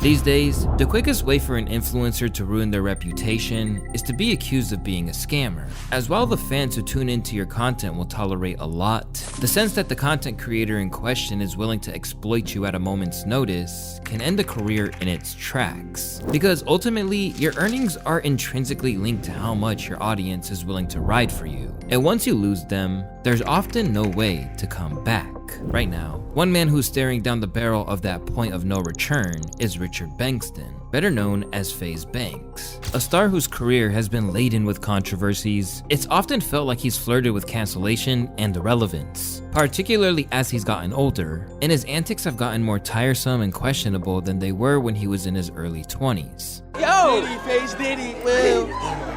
These days, the quickest way for an influencer to ruin their reputation is to be accused of being a scammer. As while the fans who tune into your content will tolerate a lot, the sense that the content creator in question is willing to exploit you at a moment's notice can end a career in its tracks. Because ultimately, your earnings are intrinsically linked to how much your audience is willing to ride for you. And once you lose them, there's often no way to come back. Right now, one man who's staring down the barrel of that point of no return is Richard Bankston, better known as Faze Banks. A star whose career has been laden with controversies, it's often felt like he's flirted with cancellation and irrelevance, particularly as he's gotten older, and his antics have gotten more tiresome and questionable than they were when he was in his early 20s. Yo! Diddy, Faze Diddy, Will.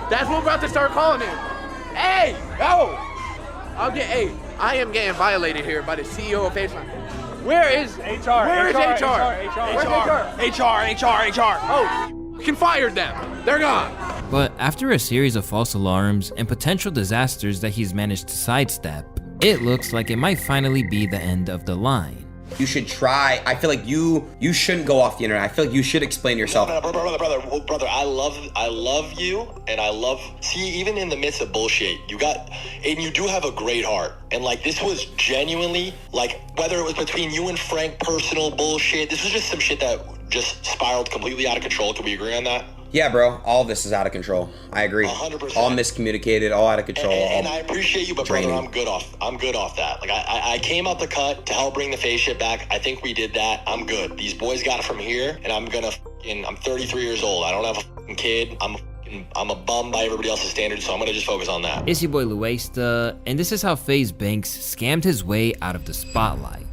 That's what we're about to start calling him. Hey! Yo! I am getting violated here by the CEO of Faze Banks. Where is HR? Where's HR? Oh, you fired them. They're gone. But after a series of false alarms and potential disasters that he's managed to sidestep, it looks like it might finally be the end of the line. You should try. I feel like you shouldn't go off the internet. I feel like you should explain yourself. Brother, I love you, and see, even in the midst of bullshit, and you do have a great heart. And like, this was genuinely, like, whether it was between you and Frank, personal bullshit, this was just some shit that just spiraled completely out of control. Can we agree on that? Yeah, bro, all of this is out of control. I agree. 100%. All miscommunicated, all out of control. And I appreciate you, but brother, I'm good off that. Like, I came out the cut to help bring the Faze shit back. I think we did that. I'm good. These boys got it from here, and I'm 33 years old. I don't have a fucking kid. I'm a bum by everybody else's standards, so I'm gonna just focus on that. It's your boy Louaista, and this is how Faze Banks scammed his way out of the spotlight.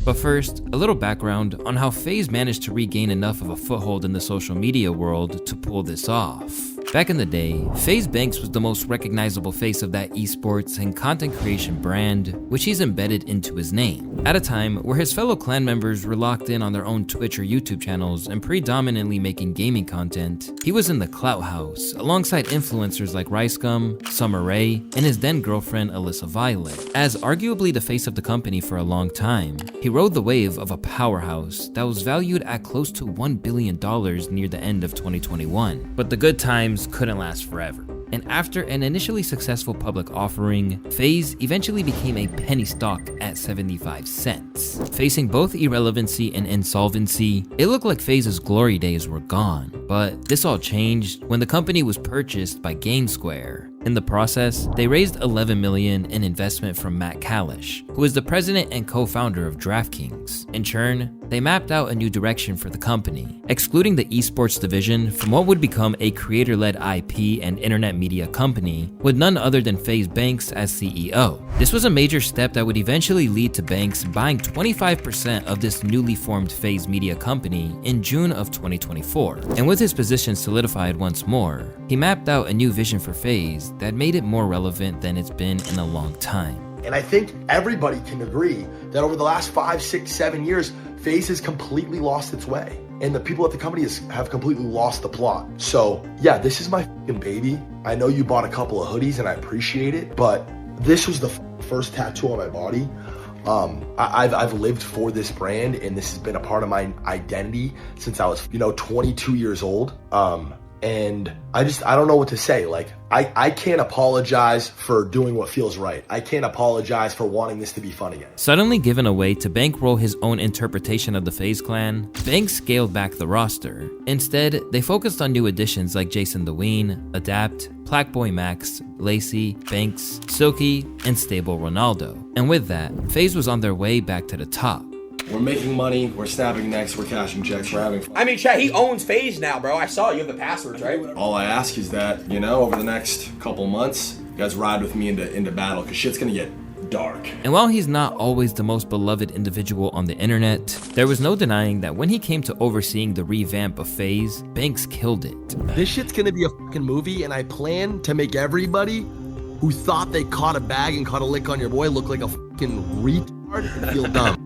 But first, a little background on how Faze managed to regain enough of a foothold in the social media world to pull this off. Back in the day, Faze Banks was the most recognizable face of that esports and content creation brand, which he's embedded into his name. At a time where his fellow clan members were locked in on their own Twitch or YouTube channels and predominantly making gaming content, he was in the clout house alongside influencers like Ricegum, Summer Rae, and his then girlfriend Alyssa Violet. As arguably the face of the company for a long time, he rode the wave of a powerhouse that was valued at close to $1 billion near the end of 2021. But the good times couldn't last forever. And after an initially successful public offering, Faze eventually became a penny stock at 75 cents. Facing both irrelevancy and insolvency, it looked like Faze's glory days were gone. But this all changed when the company was purchased by GameSquare. In the process, they raised $11 million in investment from Matt Kalish, who is the president and co-founder of DraftKings. In turn, they mapped out a new direction for the company, excluding the esports division from what would become a creator-led IP and internet media company with none other than Faze Banks as CEO. This was a major step that would eventually lead to Banks buying 25% of this newly formed Faze Media company in June of 2024. And with his position solidified once more, he mapped out a new vision for Faze that made it more relevant than it's been in a long time. And I think everybody can agree that over the last 5, 6, 7 years, Faze has completely lost its way. And the people at the company have completely lost the plot. So yeah, this is my fucking baby. I know you bought a couple of hoodies and I appreciate it, but this was the first tattoo on my body. I've lived for this brand, and this has been a part of my identity since I was, 22 years old. And I don't know what to say. Like, I can't apologize for doing what feels right. I can't apologize for wanting this to be fun again. Suddenly given a way to bankroll his own interpretation of the Faze clan, Banks scaled back the roster. Instead, they focused on new additions like Jason the Ween, Adapt, Blackboy Max, Lacey, Banks, Silky, and Stable Ronaldo. And with that, Faze was on their way back to the top. We're making money, we're snapping necks, we're cashing checks, we're having fun. I mean, Chad, he owns Faze now, bro. I saw you have the passwords, right? All I ask is that, over the next couple months, you guys ride with me into battle, because shit's gonna get dark. And while he's not always the most beloved individual on the internet, there was no denying that when he came to overseeing the revamp of Faze, Banks killed it. This shit's gonna be a fucking movie, and I plan to make everybody who thought they caught a bag and caught a lick on your boy look like a fucking retard and feel dumb.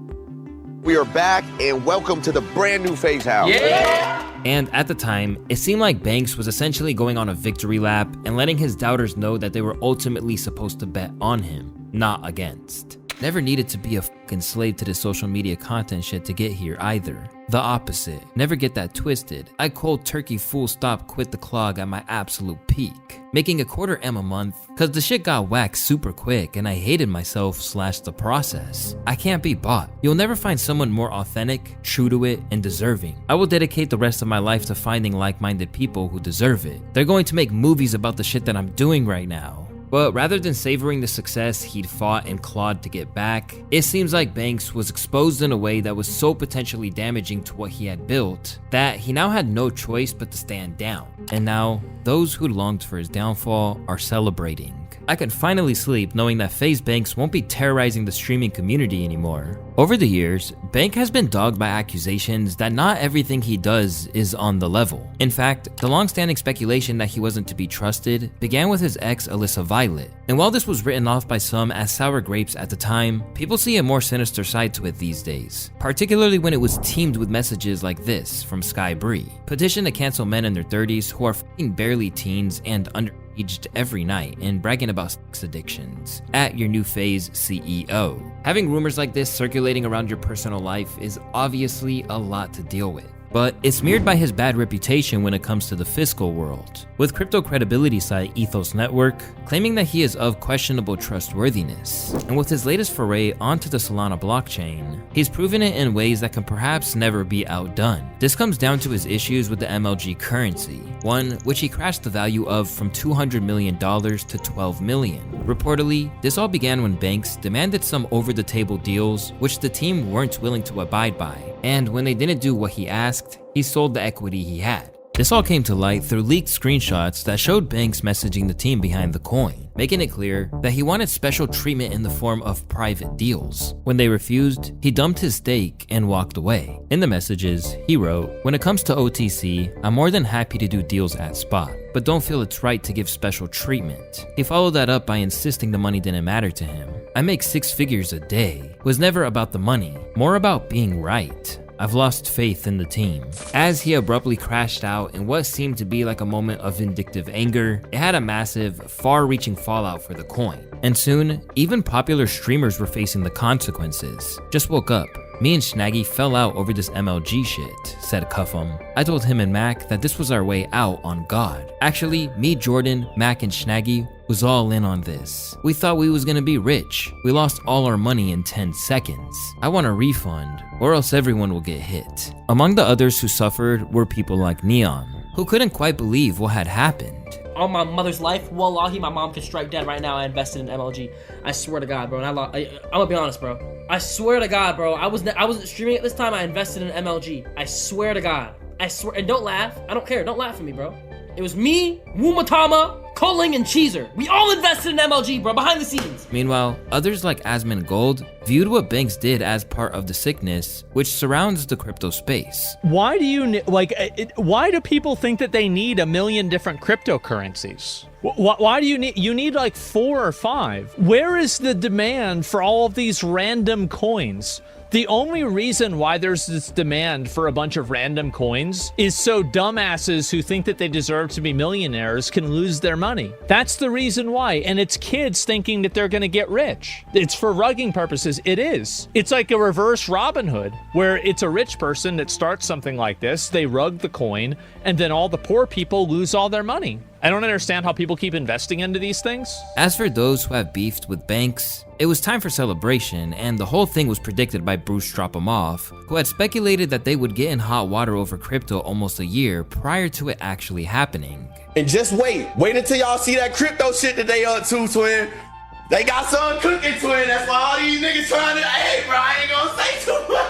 We are back, and welcome to the brand new Faze house. Yeah! And at the time, it seemed like Banks was essentially going on a victory lap and letting his doubters know that they were ultimately supposed to bet on him, not against. never needed to be a fucking slave to this social media content shit to get here either. The opposite. Never get that twisted. I cold turkey full stop quit the clog at my absolute peak, making $250,000 a month cause the shit got whacked super quick and I hated myself / the process. I can't be bought. You'll never find someone more authentic, true to it, and deserving. I will dedicate the rest of my life to finding like-minded people who deserve it. They're going to make movies about the shit that I'm doing right now. But rather than savoring the success he'd fought and clawed to get back, it seems like Banks was exposed in a way that was so potentially damaging to what he had built that he now had no choice but to stand down. And now, those who longed for his downfall are celebrating. I can finally sleep knowing that Faze Banks won't be terrorizing the streaming community anymore. Over the years, Bank has been dogged by accusations that not everything he does is on the level. In fact, the long-standing speculation that he wasn't to be trusted began with his ex Alyssa Violet. And while this was written off by some as sour grapes at the time, people see a more sinister side to it these days, particularly when it was teamed with messages like this from Sky Bree. Petition to cancel men in their 30s who are f***ing barely teens and underaged every night and bragging about sex addictions at your new Faze CEO. Having rumors like this circulating around your personal life is obviously a lot to deal with, but it's smeared by his bad reputation when it comes to the fiscal world, with crypto credibility site Ethos Network claiming that he is of questionable trustworthiness. And with his latest foray onto the Solana blockchain, he's proven it in ways that can perhaps never be outdone. This comes down to his issues with the MLG currency, one which he crashed the value of from $200 million to $12 million. Reportedly, this all began when Banks demanded some over-the-table deals which the team weren't willing to abide by, and when they didn't do what he asked, he sold the equity he had. This all came to light through leaked screenshots that showed Banks messaging the team behind the coin, making it clear that he wanted special treatment in the form of private deals. When they refused, he dumped his stake and walked away. In the messages, he wrote, "When it comes to OTC, I'm more than happy to do deals at spot, but don't feel it's right to give special treatment." He followed that up by insisting the money didn't matter to him. "I make 6 figures a day." Was never about the money, more about being right. "I've lost faith in the team." As he abruptly crashed out in what seemed to be like a moment of vindictive anger, it had a massive, far-reaching fallout for the coin. And soon, even popular streamers were facing the consequences. "Just woke up. Me and Snaggy fell out over this MLG shit," said Cuffum. "I told him and Mac that this was our way out on God. Actually, me, Jordan, Mac, and Snaggy was all in on this. We thought we was gonna be rich. We lost all our money in 10 seconds. I want a refund, or else everyone will get hit." Among the others who suffered were people like Neon, who couldn't quite believe what had happened. On my mother's life, wallahi, my mom could strike dead right now. I invested in MLG. I swear to God, bro. And I'm gonna be honest, bro. I swear to God, bro. I wasn't streaming at this time. I invested in MLG. I swear to God. I swear. And don't laugh. I don't care. Don't laugh at me, bro. It was me, Wumatama, Koling, and Cheezer. We all invested in MLG, bro, behind the scenes. Meanwhile, others like Asmon Gold viewed what Banks did as part of the sickness which surrounds the crypto space. Why do you why do people think that they need a million different cryptocurrencies? Why do you need like 4 or 5? Where is the demand for all of these random coins? The only reason why there's this demand for a bunch of random coins is so dumbasses who think that they deserve to be millionaires can lose their money. That's the reason why. And it's kids thinking that they're going to get rich. It's for rugging purposes. It is. It's like a reverse Robin Hood, where it's a rich person that starts something like this. They rug the coin, and then all the poor people lose all their money. I don't understand how people keep investing into these things. As for those who have beefed with Banks, it was time for celebration, and the whole thing was predicted by Bruce Dropomoff, who had speculated that they would get in hot water over crypto almost a year prior to it actually happening. And just wait until y'all see that crypto shit that they up to, twin. They got something cooking, twin. That's why all these niggas trying to, hey, bro, I ain't gonna say too much.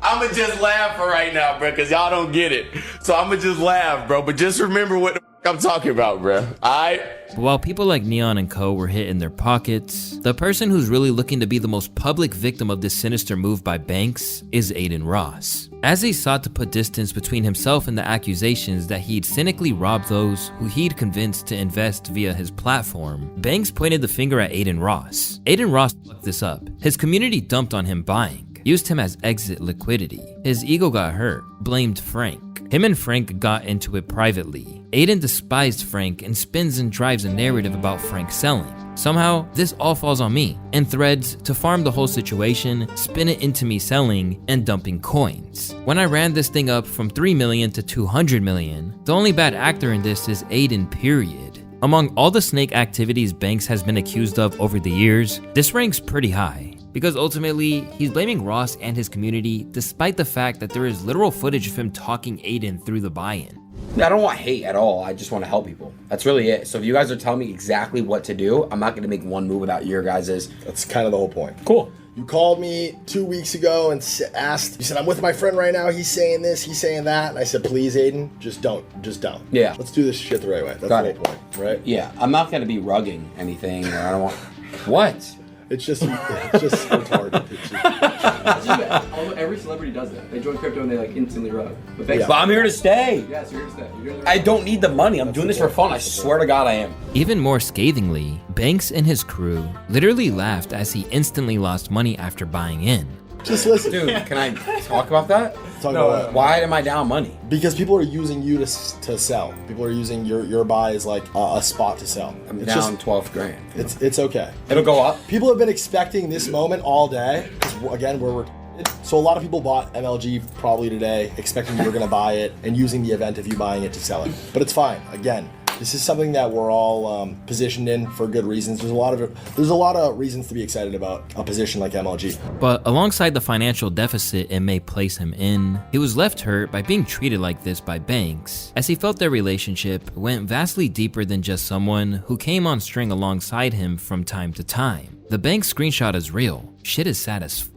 I'ma just laugh for right now, bro, because y'all don't get it. So I'ma just laugh, bro. But just remember what the I'm talking about, bro. Alright? While people like Neon and Co were hitting their pockets, the person who's really looking to be the most public victim of this sinister move by Banks is Aiden Ross. As he sought to put distance between himself and the accusations that he'd cynically robbed those who he'd convinced to invest via his platform, Banks pointed the finger at Aiden Ross. Aiden Ross fucked this up. His community dumped on him buying, used him as exit liquidity. His ego got hurt, blamed Frank. Him and Frank got into it privately. Aiden despised Frank and spins and drives a narrative about Frank selling. Somehow, this all falls on me, and threads to farm the whole situation, spin it into me selling and dumping coins. When I ran this thing up from 3 million to 200 million, the only bad actor in this is Aiden, period. Among all the snake activities Banks has been accused of over the years, this ranks pretty high. Because ultimately, he's blaming Ross and his community despite the fact that there is literal footage of him talking Aiden through the buy-in. I don't want hate at all. I just want to help people. That's really it. So if you guys are telling me exactly what to do, I'm not going to make one move without your guys's. That's kind of the whole point. Cool. You called me 2 weeks ago and asked, you said, I'm with my friend right now. He's saying this, he's saying that. And I said, please, Aiden, just don't. Yeah. Let's do this shit the right way. That's Got the it. whole point, right? Yeah. I'm not going to be rugging anything. Or I don't want. What? It's just retarded. It's just, Every celebrity does that. They join crypto and they like instantly rug. But But I'm here to stay. Yeah, so you're here to stay. You're here to I don't need the money. I'm doing this for fun. I swear to God I am. Even more scathingly, Banks and his crew literally laughed as he instantly lost money after buying in. just listen. Dude, can I talk about that? Talk about Why am I down money? because people are using you to sell. People are using your buy as like a spot to sell. I'm It's down just, 12 grand. it's okay. It'll go up. People have been expecting this moment all day because again we're so a lot of people bought MLG probably today expecting you were going to buy it and using the event of you buying it to sell it. But it's fine. Again, this is something that we're all positioned in for good reasons. There's a lot of reasons to be excited about a position like MLG. But alongside the financial deficit it may place him in, he was left hurt by being treated like this by Banks, as he felt their relationship went vastly deeper than just someone who came on string alongside him from time to time. The Banks screenshot is real. Shit is sad as fuck,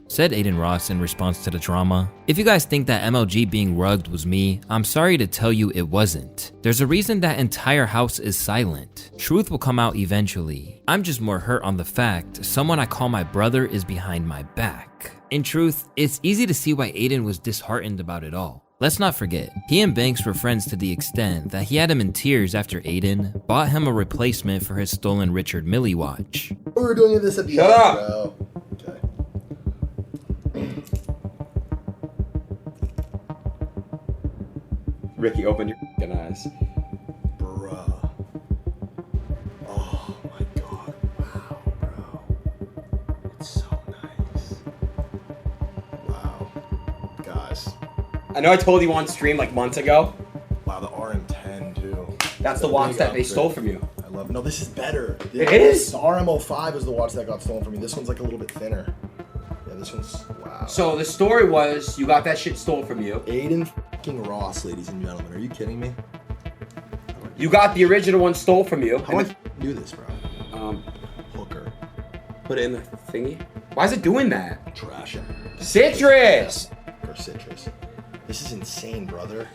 said Aiden Ross in response to the drama. If you guys think that MLG being rugged was me, I'm sorry to tell you it wasn't. There's a reason that entire house is silent. Truth will come out eventually. I'm just more hurt on the fact someone I call my brother is behind my back. In truth, it's easy to see why Aiden was disheartened about it all. Let's not forget, he and Banks were friends to the extent that he had him in tears after Aiden bought him a replacement for his stolen Richard Mille watch. We were doing this at the Shut end, up. bro. Okay. Ricky, open your f***ing eyes. Bruh. Oh my god. Wow, bro. It's so nice. Wow. Guys. I know I told you on stream like months ago. Wow, the RM10 too. That's the watch that they stole from you. I love it. No, this is better. It is? The RM05 is the watch that got stolen from me. This one's like a little bit thinner. Yeah, this one's, wow. So the story was you got that shit stolen from you. Aiden fucking Ross, ladies and gentlemen. Are you kidding me? You got the original one stole from you. How do I do this, bro? Hooker. Put it in the thingy. Why is it doing that? Trash it. Citrus! Or citrus. This is insane, brother.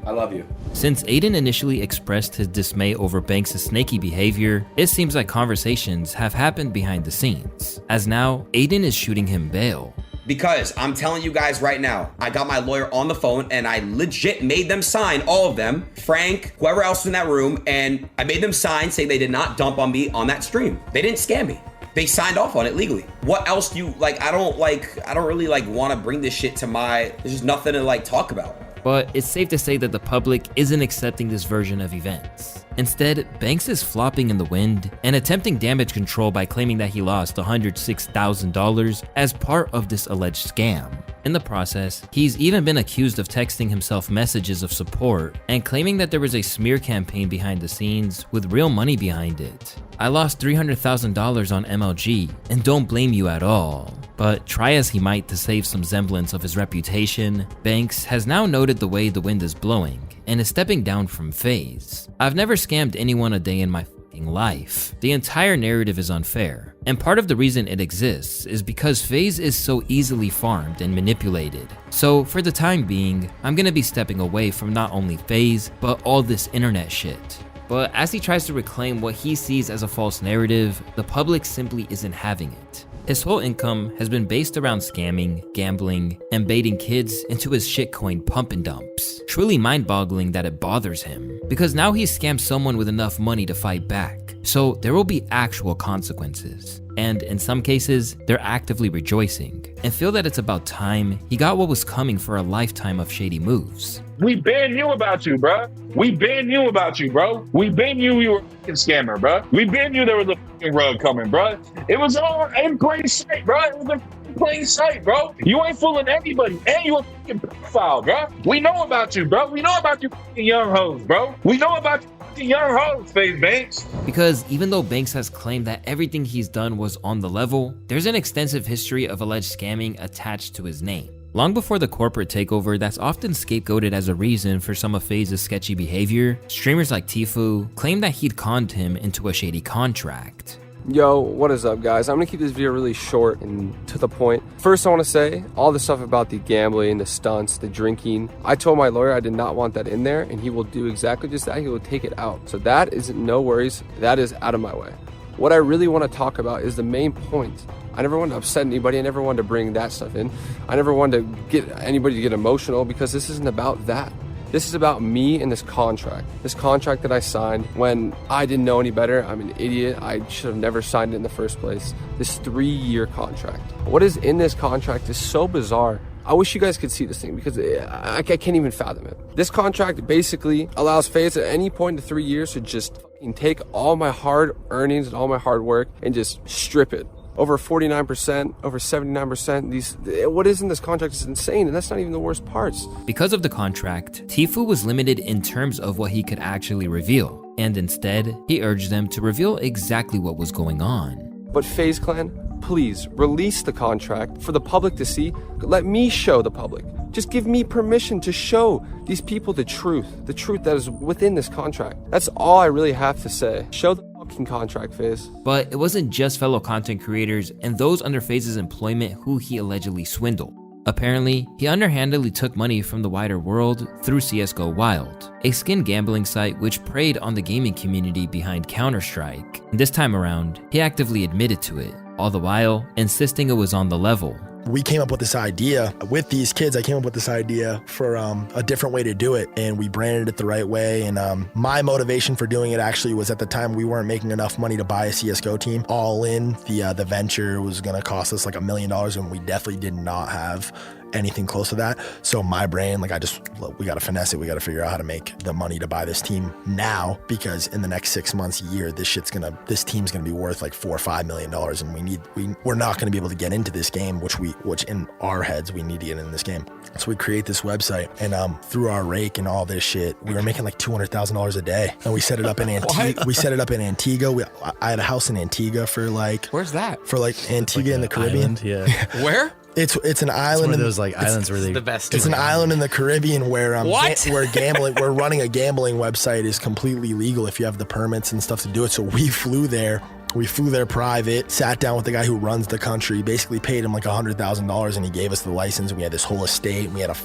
I love you. Since Aiden initially expressed his dismay over Banks' snaky behavior, it seems like conversations have happened behind the scenes, as now Aiden is shooting him bail. Because I'm telling you guys right now, I got my lawyer on the phone and I legit made them sign, all of them, Frank, whoever else was in that room, and I made them sign saying they did not dump on me on that stream. They didn't scam me. They signed off on it legally. What else do you, I don't really want to bring this shit to there's just nothing to talk about. But it's safe to say that the public isn't accepting this version of events. Instead, Banks is flopping in the wind and attempting damage control by claiming that he lost $106,000 as part of this alleged scam. In the process, he's even been accused of texting himself messages of support and claiming that there was a smear campaign behind the scenes with real money behind it. I lost $300,000 on MLG and don't blame you at all. But try as he might to save some semblance of his reputation, Banks has now noted the way the wind is blowing and is stepping down from Faze. I've never scammed anyone a day in my fucking life. The entire narrative is unfair, and part of the reason it exists is because Faze is so easily farmed and manipulated. So for the time being, I'm gonna be stepping away from not only Faze, but all this internet shit. But as he tries to reclaim what he sees as a false narrative, the public simply isn't having it. His whole income has been based around scamming, gambling, and baiting kids into his shitcoin pump and dumps. Truly mind-boggling that it bothers him, because now he's scammed someone with enough money to fight back, so there will be actual consequences. and in some cases, they're actively rejoicing and feel that it's about time he got what was coming for a lifetime of shady moves. We been knew about you, bro. We been knew about you, bro. We been knew you were a fucking scammer, bro. We been knew there was a fucking rug coming, bro. It was all in plain sight, bro. It was in plain sight, bro. You ain't fooling anybody, and you a fucking pedophile, bro. We know about you, bro. We know about you fucking young hoes, bro. We know about you fucking young hoes, Faze Banks. Because even though Banks has claimed that everything he's done was on the level, there's an extensive history of alleged scamming attached to his name. Long before the corporate takeover that's often scapegoated as a reason for some of Faze's sketchy behavior, streamers like Tfue claimed that he'd conned him into a shady contract. Yo, what is up, guys? I'm gonna keep this video really short and to the point. First, I wanna say all the stuff about the gambling, the stunts, the drinking. I told my lawyer I did not want that in there, and he will do exactly just that. He will take it out. So that is no worries. That is out of my way. What I really wanna talk about is the main point. I never wanted to upset anybody. I never wanted to bring that stuff in. I never wanted to get anybody to get emotional because this isn't about that. This is about me and this contract that I signed when I didn't know any better. I'm an idiot. I should have never signed it in the first place. This 3-year contract. What is in this contract is so bizarre. I wish you guys could see this thing because I can't even fathom it. This contract basically allows Faze at any point in 3 years to just fucking take all my hard earnings and all my hard work and just strip it. Over 49%, over 79%. What is in this contract is insane, and that's not even the worst parts. Because of the contract, Tfue was limited in terms of what he could actually reveal, and instead, he urged them to reveal exactly what was going on. But Faze Clan, please release the contract for the public to see. Let me show the public. Just give me permission to show these people the truth that is within this contract. That's all I really have to say. Show the fucking contract, Faze. But it wasn't just fellow content creators and those under Faze's employment who he allegedly swindled. Apparently, he underhandedly took money from the wider world through CSGO Wild, a skin gambling site which preyed on the gaming community behind Counter-Strike. And this time around, he actively admitted to it, all the while insisting it was on the level. We came up with this idea with these kids. I came up with this idea for a different way to do it, and we branded it the right way. And my motivation for doing it actually was at the time we weren't making enough money to buy a CSGO team. All in, the venture was gonna cost us like $1 million, and we definitely did not have anything close to that. So my brain, we gotta finesse it. We gotta figure out how to make the money to buy this team now, because in the next 6 months, year, this team's gonna be worth like $4 or $5 million, and we're not gonna be able to get into this game, which in our heads we need to get in this game. So we create this website, and through our rake and all this shit, we were making like $200,000 a day, and we set it up in Antigua. We set it up in Antigua. I had a house in Antigua for like, where's that? For like Antigua in the Caribbean. Island, yeah. Where? It's an island. It's one of those islands where the best. It's an island in the Caribbean where where running a gambling website is completely legal if you have the permits and stuff to do it. So we flew there. We flew there private, sat down with the guy who runs the country, basically paid him like $100,000, and he gave us the license. We had this whole estate. We had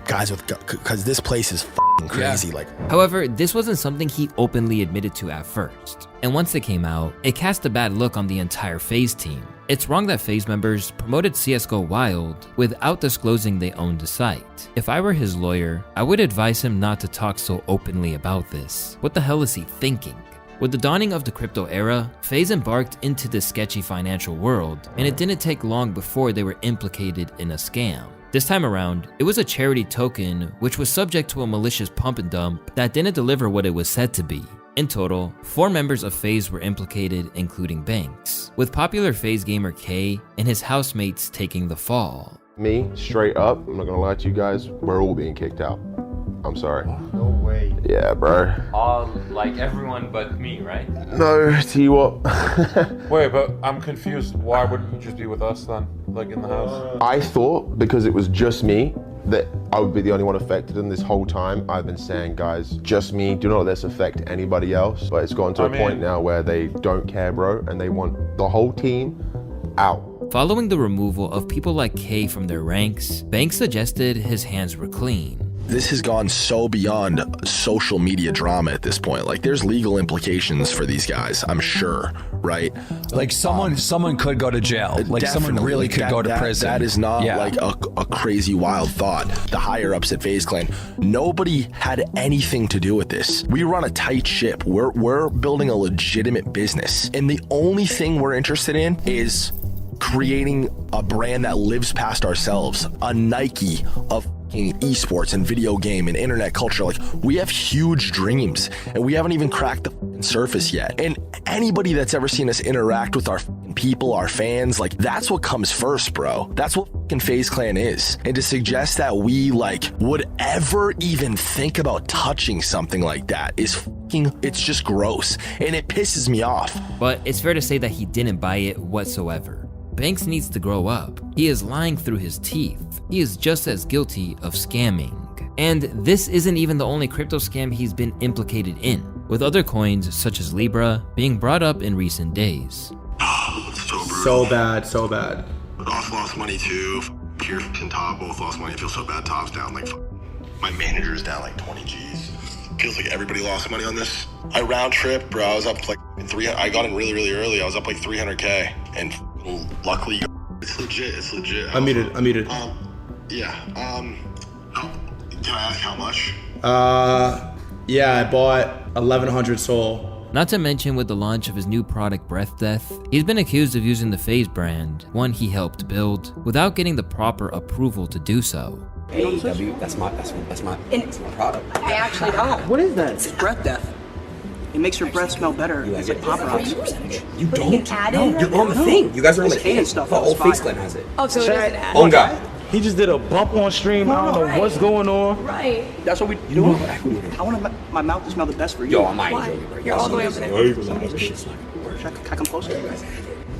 guys because this place is crazy. Yeah. However, this wasn't something he openly admitted to at first. And once it came out, it cast a bad look on the entire Faze team. It's wrong that Faze members promoted CSGO Wild without disclosing they owned the site. If I were his lawyer, I would advise him not to talk so openly about this. What the hell is he thinking? With the dawning of the crypto era, Faze embarked into this sketchy financial world, and it didn't take long before they were implicated in a scam. This time around, it was a charity token which was subject to a malicious pump and dump that didn't deliver what it was said to be. In total, 4 members of Faze were implicated, including Banks, with popular Faze gamer K and his housemates taking the fall. Me, straight up, I'm not gonna lie to you guys, we're all being kicked out. I'm sorry. No way. Yeah, bro. Like everyone but me, right? No, tell you what. Wait, but I'm confused. Why wouldn't you just be with us then? Like in the house? I thought because it was just me that I would be the only one affected, and this whole time I've been saying, guys, just me, do not let this affect anybody else. But it's gotten to a point now where they don't care, bro, and they want the whole team out. Following the removal of people like K from their ranks, Banks suggested his hands were clean. this has gone so beyond social media drama at this point. Like, there's legal implications for these guys, I'm sure, right? Like someone could go to jail. Like someone Definitely. really could go to prison. That is not like a crazy wild thought. The higher ups at FaZe Clan, nobody had anything to do with this. We run a tight ship. We're building a legitimate business, and the only thing we're interested in is creating a brand that lives past ourselves, a Nike of esports and video game and internet culture. Like, we have huge dreams, and we haven't even cracked the surface yet. And anybody that's ever seen us interact with our people, our fans, like, that's what comes first, bro. That's what FaZe Clan is. And to suggest that we would ever even think about touching something like that is it's just gross, and it pisses me off. But it's fair to say that he didn't buy it whatsoever. Banks needs to grow up. He is lying through his teeth. He is just as guilty of scamming. And this isn't even the only crypto scam he's been implicated in, with other coins such as Libra being brought up in recent days. So bad. Off lost money too. Pierce and Top both lost money. I feel so bad. Top's down my manager's down 20 G's. Feels like everybody lost money on this. I round trip, bro. I was up 300. I got in really early. I was up 300K, and luckily it's legit. I'm muted. Yeah. Can I ask how much? Yeah, I bought 1,100 Soul. Not to mention, with the launch of his new product Breath Death, he's been accused of using the FaZe brand, one he helped build, without getting the proper approval to do so. Hey, W, that's my product. I actually don't. What is that? It's Breath Death. It makes your breath smell better. It's like pop rocks. You don't? No, you're on the thing. You guys are on the can stuff. The whole FaZe Clan has it. Oh, so it is an ad. Oh, God. He just did a bump on stream. I don't know what's going on. Right. That's what we do. I want my mouth to smell the best for you. Yo, I'm not joking. You're all the way over there. Can I come closer?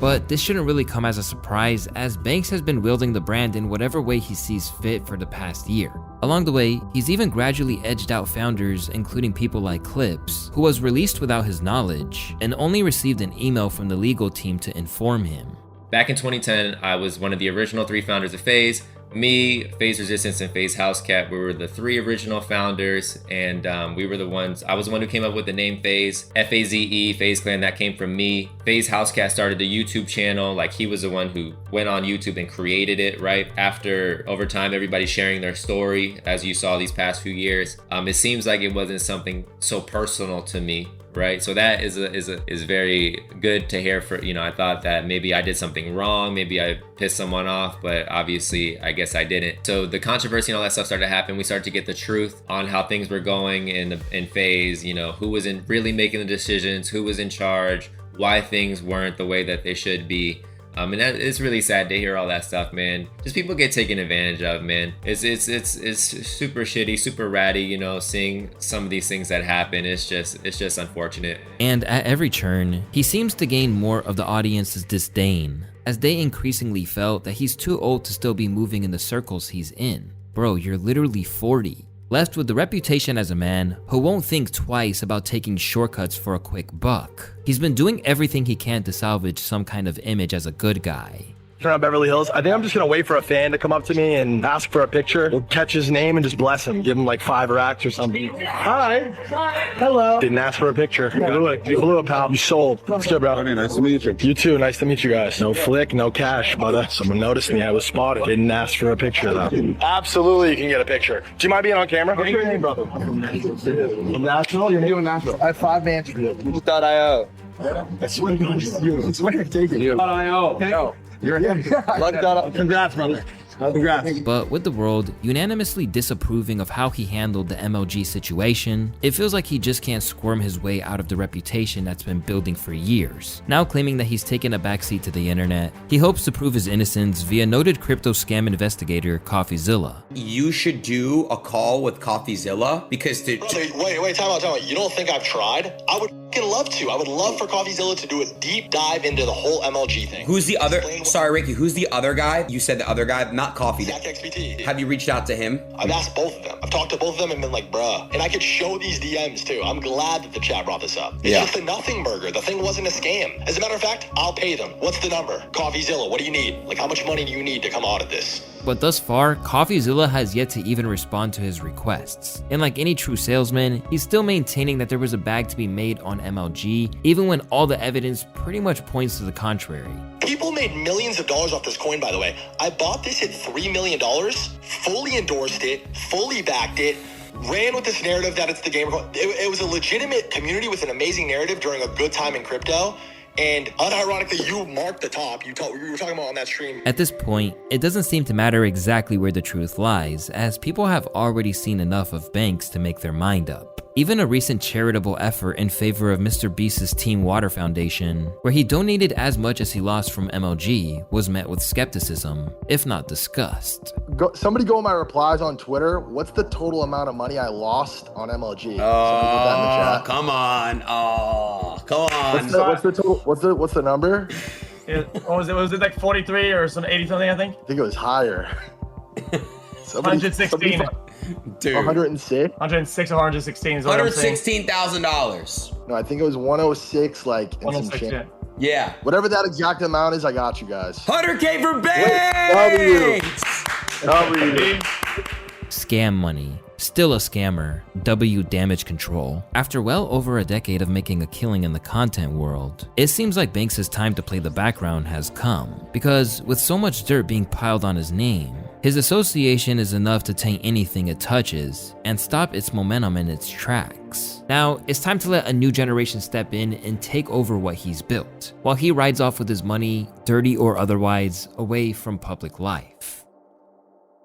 But this shouldn't really come as a surprise, as Banks has been wielding the brand in whatever way he sees fit for the past year. Along the way, he's even gradually edged out founders, including people like Clips, who was released without his knowledge, and only received an email from the legal team to inform him. Back in 2010, I was one of the original 3 founders of FaZe. Me, FaZe Resistance, and FaZe Housecat, we were the 3 original founders, and we were the ones, I was the one who came up with the name FaZe, F-A-Z-E, FaZe Clan, that came from me. FaZe Housecat started the YouTube channel, he was the one who went on YouTube and created it, right? Over time, everybody sharing their story, as you saw these past few years. It seems like it wasn't something so personal to me, right? So that is very good to hear. I thought that maybe I did something wrong, maybe I pissed someone off, but obviously I guess I didn't. So the controversy and all that stuff started to happen. We started to get the truth on how things were going in FaZe, who was really making the decisions, who was in charge, why things weren't the way that they should be. And it's really sad to hear all that stuff, man. Just people get taken advantage of, man. It's super shitty, super ratty, seeing some of these things that happen. It's just unfortunate. And at every turn, he seems to gain more of the audience's disdain, as they increasingly felt that he's too old to still be moving in the circles he's in. Bro, you're literally 40. Left with the reputation as a man who won't think twice about taking shortcuts for a quick buck. He's been doing everything he can to salvage some kind of image as a good guy. Turn on Beverly Hills. I think I'm just gonna wait for a fan to come up to me and ask for a picture. We'll catch his name and just bless him. Give him 5 racks or something. Hi. Hello. Didn't ask for a picture. You blew it, pal. You sold. Let's go, bro. Okay, nice to meet you. You too. Nice to meet you guys. No flick, no cash, brother. Someone noticed me. I was spotted. Didn't ask for a picture though. Absolutely, you can get a picture. Do you mind being on camera? What's your name, brother? I'm National. You're new in Nashville. I have 5 bands for you. .io. I swear to God, it's you. I swear to take it. .io. No. You're him. Congrats, brother. Congrats. But with the world unanimously disapproving of how he handled the MLG situation, it feels like he just can't squirm his way out of the reputation that's been building for years. Now claiming that he's taken a backseat to the internet, he hopes to prove his innocence via noted crypto scam investigator CoffeeZilla. You should do a call with CoffeeZilla because Wait, time out. You don't think I've tried? I would love to. I would love for CoffeeZilla to do a deep dive into the whole MLG thing. Who's the other? Sorry, Ricky. Who's the other guy? You said the other guy, not Coffee. Zach XBT. Have you reached out to him? I've asked both of them. I've talked to both of them and been like, bruh. And I could show these DMs too. I'm glad that the chat brought this up. It's just a nothing burger. The thing wasn't a scam. As a matter of fact, I'll pay them. What's the number? CoffeeZilla, what do you need? Like, how much money do you need to come audit this? But thus far, CoffeeZilla has yet to even respond to his requests. And like any true salesman, he's still maintaining that there was a bag to be made on MLG, even when all the evidence pretty much points to the contrary. People made millions of dollars off this coin, by the way. I bought this at $3 million, fully endorsed it, fully backed it, ran with this narrative that it's the gamer coin. It was a legitimate community with an amazing narrative during a good time in crypto. And unironically, you marked the top. You were talking about on that stream. At this point, it doesn't seem to matter exactly where the truth lies, as people have already seen enough of Banks to make their mind up. Even a recent charitable effort in favor of Mr. Beast's Team Water Foundation, where he donated as much as he lost from MLG, was met with skepticism, if not disgust. Somebody go in my replies on Twitter. What's the total amount of money I lost on MLG? Oh, come on. Oh, come on. What's the total? What's the number? Was it like 43 or some 80 something? I think. I think it was higher. 116. Dude. 106? 106 or 116 is what I'm saying. $116,000. No, I think it was 106, like, and some 106, change. Yeah. Whatever that exact amount is, I got you guys. 100K for Banks! W. Scam money. Still a scammer. W damage control. After well over a decade of making a killing in the content world, it seems like Banks' time to play the background has come. Because with so much dirt being piled on his name, his association is enough to taint anything it touches and stop its momentum in its tracks. Now, it's time to let a new generation step in and take over what he's built, while he rides off with his money, dirty or otherwise, away from public life.